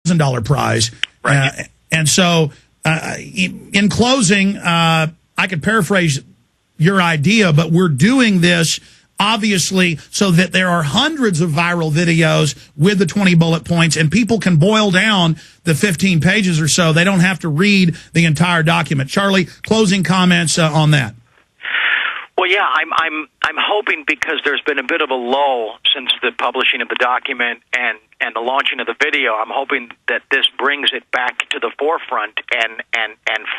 $1,000 prize. Right. And so, in closing, I could paraphrase your idea, but we're doing this obviously so that there are hundreds of viral videos with the 20 bullet points, and people can boil down the 15 pages or so. They don't have to read the entire document. Charlie, closing comments on that. Well, yeah, I'm hoping, because there's been a bit of a lull since the publishing of the document and the launching of the video. I'm hoping that this brings it back to the forefront and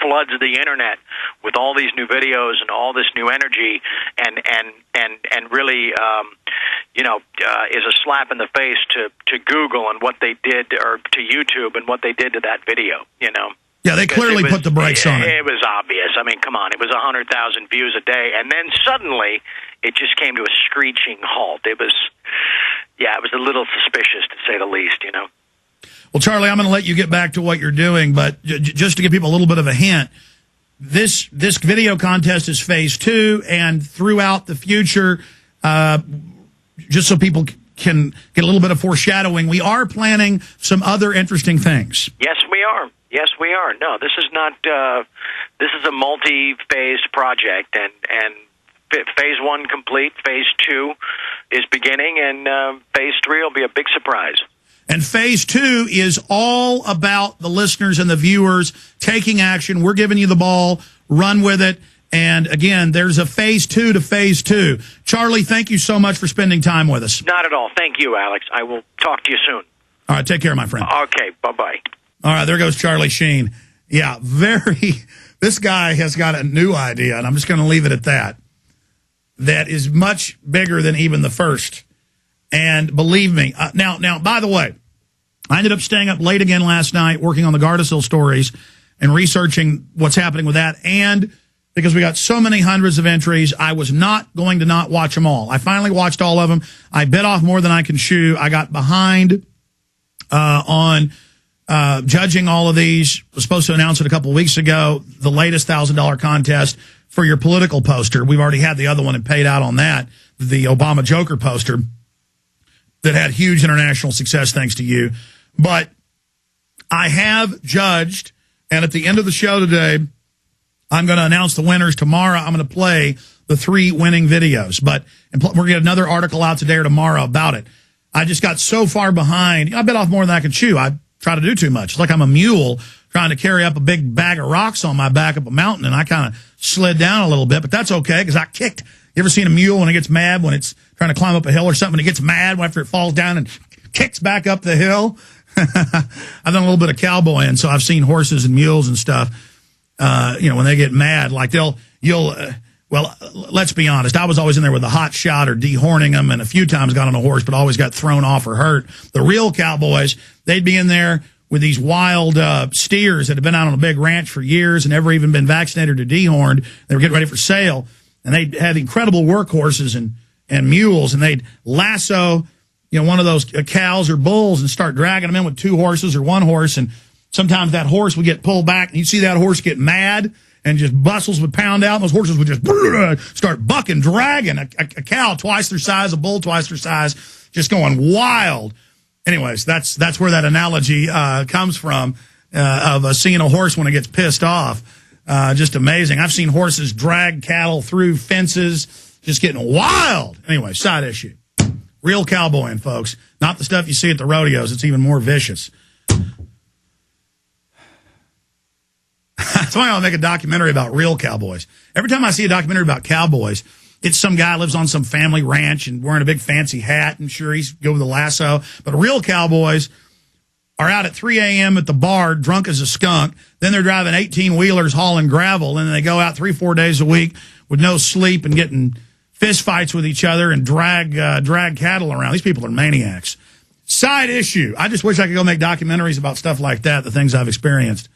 floods the internet with all these new videos and all this new energy, and really is a slap in the face to Google and what they did, or to YouTube and what they did to that video. Yeah, they clearly put the brakes on it. It was obvious. I mean, come on. It was 100,000 views a day. And then suddenly it just came to a screeching halt. It was a little suspicious, to say the least, Well, Charlie, I'm going to let you get back to what you're doing, but just to give people a little bit of a hint, this video contest is phase 2, and throughout the future, just so people can get a little bit of foreshadowing, we are planning some other interesting things. Yes, we are. Yes, we are. No, this is not. This is a multi-phased project, and phase 1 complete. Phase 2 is beginning, and phase 3 will be a big surprise. And phase 2 is all about the listeners and the viewers taking action. We're giving you the ball. Run with it. And again, there's a phase 2 to phase 2. Charlie, thank you so much for spending time with us. Not at all. Thank you, Alex. I will talk to you soon. All right, take care, my friend. Okay, bye-bye. All right, there goes Charlie Sheen. Yeah, this guy has got a new idea, and I'm just going to leave it at that. That is much bigger than even the first. And believe me, now, by the way, I ended up staying up late again last night working on the Gardasil stories and researching what's happening with that. And because we got so many hundreds of entries, I was not going to not watch them all. I finally watched all of them. I bit off more than I can chew. I got behind on judging all of these. Was supposed to announce it a couple of weeks ago, the latest $1,000 contest for your political poster. We've already had the other one and paid out on that, the Obama Joker poster that had huge international success thanks to you. But I have judged, and at the end of the show today, I'm going to announce the winners. Tomorrow, I'm going to play the 3 winning videos. But we're going to get another article out today or tomorrow about it. I just got so far behind. I bit off more than I can chew. I try to do too much. It's like I'm a mule trying to carry up a big bag of rocks on my back up a mountain, and I kind of slid down a little bit. But that's okay, because I kicked. You ever seen a mule when it gets mad when it's trying to climb up a hill or something? It gets mad after it falls down and kicks back up the hill. I've done a little bit of cowboying, so I've seen horses and mules and stuff. When they get mad, like well, let's be honest. I was always in there with a hot shot or dehorning them, and a few times got on a horse, but always got thrown off or hurt. The real cowboys, they'd be in there with these wild steers that had been out on a big ranch for years and never even been vaccinated or dehorned. They were getting ready for sale, and they had incredible workhorses and mules, and they'd lasso one of those cows or bulls and start dragging them in with 2 horses or 1 horse, and sometimes that horse would get pulled back, and you'd see that horse get mad, and just bustles would pound out, and those horses would just start bucking, dragging a cow twice their size, a bull twice their size, just going wild. Anyways, that's where that analogy comes from, of seeing a horse when it gets pissed off. Just amazing. I've seen horses drag cattle through fences, just getting wild. Anyway, side issue. Real cowboying, folks. Not the stuff you see at the rodeos. It's even more vicious. That's why I'll make a documentary about real cowboys. Every time I see a documentary about cowboys, it's some guy lives on some family ranch and wearing a big fancy hat, and sure, he's good with a lasso. But real cowboys are out at 3 a.m. at the bar, drunk as a skunk. Then they're driving 18-wheelers hauling gravel, and they go out 3-4 days a week with no sleep and getting fist fights with each other and drag cattle around. These people are maniacs. Side issue. I just wish I could go make documentaries about stuff like that, the things I've experienced.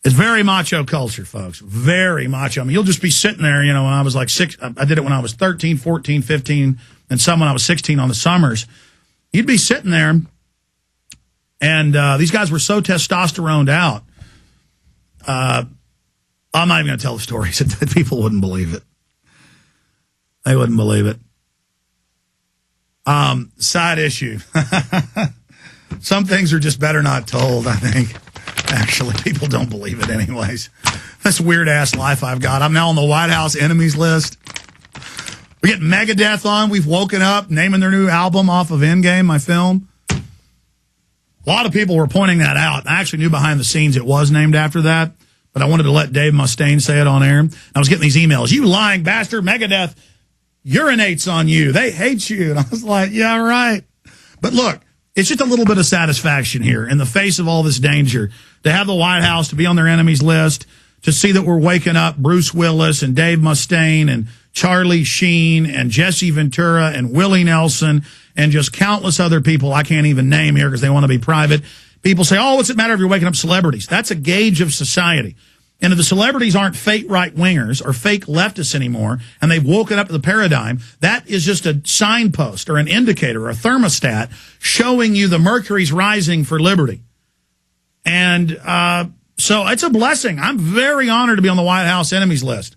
It's very macho culture, folks. Very macho. I mean, you'll just be sitting there, when I was like 6. I did it when I was 13, 14, 15, and some when I was 16 on the summers. You'd be sitting there, and these guys were so testosteroned out. I'm not even going to tell the stories. People wouldn't believe it. They wouldn't believe it. Side issue. Some things are just better not told, I think. Actually, people don't believe it anyways. This weird-ass life I've got. I'm now on the White House enemies list. We get Megadeth on. We've woken up, naming their new album off of Endgame, my film. A lot of people were pointing that out. I actually knew behind the scenes it was named after that, but I wanted to let Dave Mustaine say it on air. I was getting these emails. You lying bastard, Megadeth urinates on you. They hate you. And I was like, yeah, right. But look, it's just a little bit of satisfaction here in the face of all this danger to have the White House, to be on their enemies list, to see that we're waking up Bruce Willis and Dave Mustaine and Charlie Sheen and Jesse Ventura and Willie Nelson and just countless other people I can't even name here because they want to be private. People say, oh, what's it matter if you're waking up celebrities? That's a gauge of society. And if the celebrities aren't fake right-wingers or fake leftists anymore, and they've woken up to the paradigm, that is just a signpost or an indicator or a thermostat showing you the mercury's rising for liberty. And so it's a blessing. I'm very honored to be on the White House enemies list.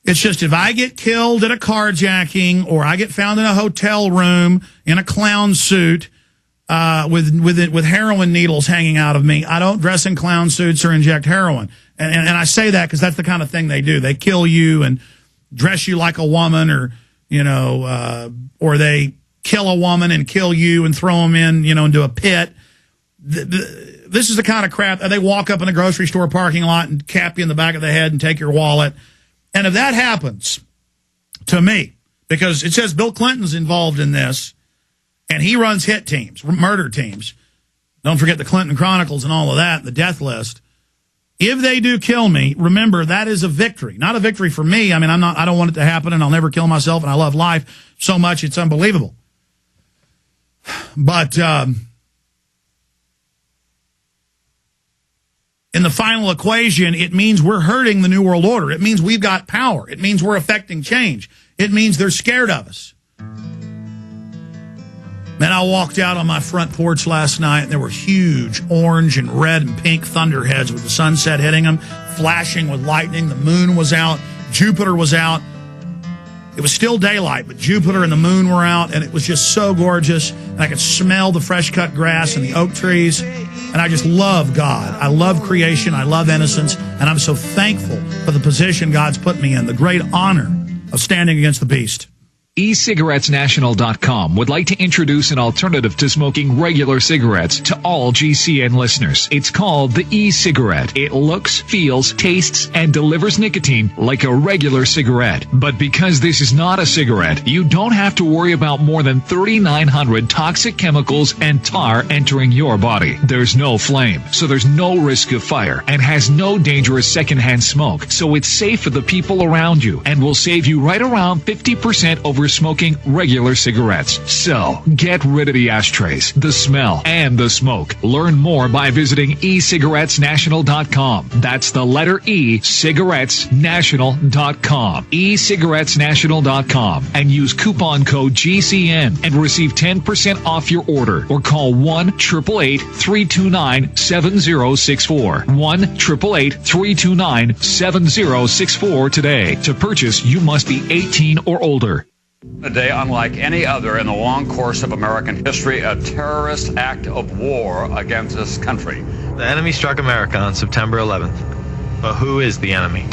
It's just if I get killed at a carjacking or I get found in a hotel room in a clown suit with heroin needles hanging out of me, I don't dress in clown suits or inject heroin. And I say that because that's the kind of thing they do. They kill you and dress you like a woman, or, you know, or they kill a woman and kill you and throw them in, you know, into a pit. This is the kind of crap. They walk up in a grocery store parking lot and cap you in the back of the head and take your wallet. And if that happens to me, because it says Bill Clinton's involved in this, and he runs hit teams, murder teams. Don't forget the Clinton Chronicles and all of that, the death list. If they do kill me, remember that is a victory. Not a victory for me. I mean, I don't want it to happen, and I'll never kill myself, and I love life so much it's unbelievable. But in the final equation, it means we're hurting the New World Order. It means we've got power. It means we're affecting change. It means they're scared of us. Man, I walked out on my front porch last night, and there were huge orange and red and pink thunderheads with the sunset hitting them, flashing with lightning. The moon was out. Jupiter was out. It was still daylight, but Jupiter and the moon were out, and it was just so gorgeous. And I could smell the fresh-cut grass and the oak trees. And I just love God. I love creation. I love innocence. And I'm so thankful for the position God's put me in, the great honor of standing against the beast. eCigarettesNational.com would like to introduce an alternative to smoking regular cigarettes to all GCN listeners. It's called the e-cigarette. It looks, feels, tastes, and delivers nicotine like a regular cigarette. But because this is not a cigarette, you don't have to worry about more than 3,900 toxic chemicals and tar entering your body. There's no flame, so there's no risk of fire, and has no dangerous secondhand smoke, so it's safe for the people around you and will save you right around 50% over smoking regular cigarettes. So, get rid of the ashtrays, the smell, and the smoke. Learn more by visiting eCigarettesNational.com. That's the letter E, cigarettesnational.com. eCigarettesNational.com. And use coupon code GCN and receive 10% off your order. Or call 1-888-329-7064. 1-888-329-7064 today. To purchase, you must be 18 or older. A day unlike any other in the long course of American history, a terrorist act of war against this country. The enemy struck America on September 11th. But who is the enemy?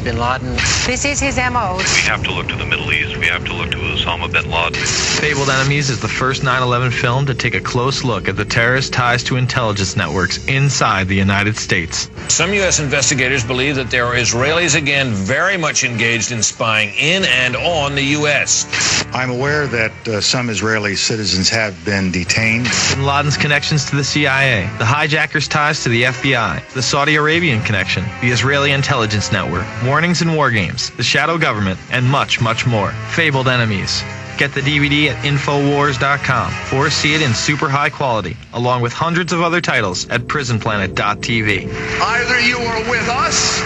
Bin Laden. This is his M.O. We have to look to the Middle East. We have to look to Osama bin Laden. Fabled Enemies is the first 9/11 film to take a close look at the terrorist ties to intelligence networks inside the United States. Some U.S. investigators believe that there are Israelis again very much engaged in spying in and on the U.S. I'm aware that some Israeli citizens have been detained. Bin Laden's connections to the CIA, the hijackers' ties to the FBI, the Saudi Arabian connection, the Israeli intelligence network, warnings and war games, the shadow government, and much, much more. Fabled Enemies. Get the DVD at Infowars.com or see it in super high quality, along with hundreds of other titles at PrisonPlanet.tv. Either you are with us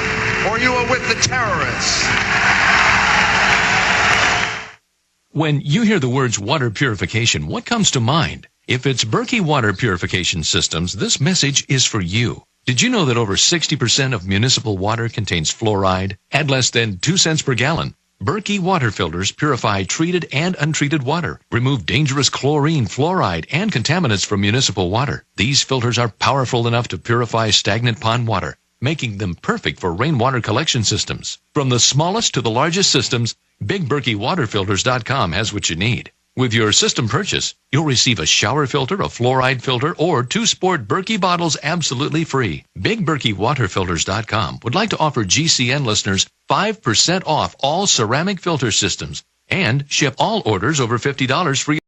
or you are with the terrorists. When you hear the words water purification, what comes to mind? If it's Berkey Water Purification Systems, this message is for you. Did you know that over 60% of municipal water contains fluoride at less than 2 cents per gallon? Berkey water filters purify treated and untreated water, remove dangerous chlorine, fluoride, and contaminants from municipal water. These filters are powerful enough to purify stagnant pond water, making them perfect for rainwater collection systems. From the smallest to the largest systems, BigBerkeyWaterFilters.com has what you need. With your system purchase, you'll receive a shower filter, a fluoride filter, or 2 sport Berkey bottles absolutely free. BigBerkeyWaterFilters.com would like to offer GCN listeners 5% off all ceramic filter systems and ship all orders over $50 free.